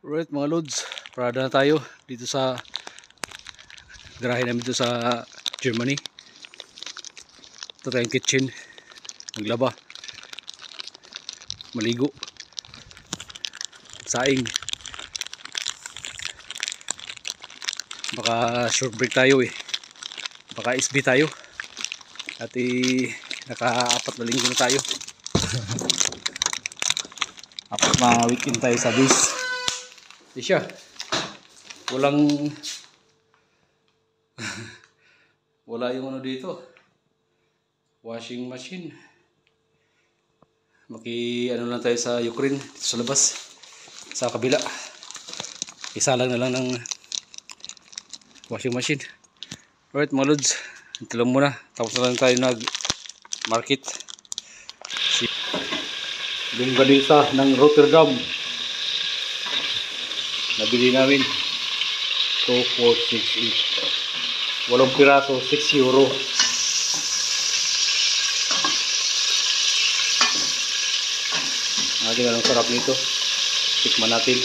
Right mga lods, parada na tayo dito sa garahe namin dito sa Germany. Ito tayong kitchen, maglaba, maligo, saing. Baka short break tayo baka SB tayo at naka-4 na linggo na tayo. Apat na weekend tayo sa base. Di siya, wala yung ano dito, washing machine. Ano lang tayo sa Ukraine, dito sa labas, sa kabila. Isa lang na lang ng washing machine. Alright mga lods, ito lang muna, tapos na lang tayo nag market. Yung ganisa ng Rotterdam, nabili namin 2, 4, 6, 8 8 piraso, 6 euro. Ang sarap nito, tikman natin.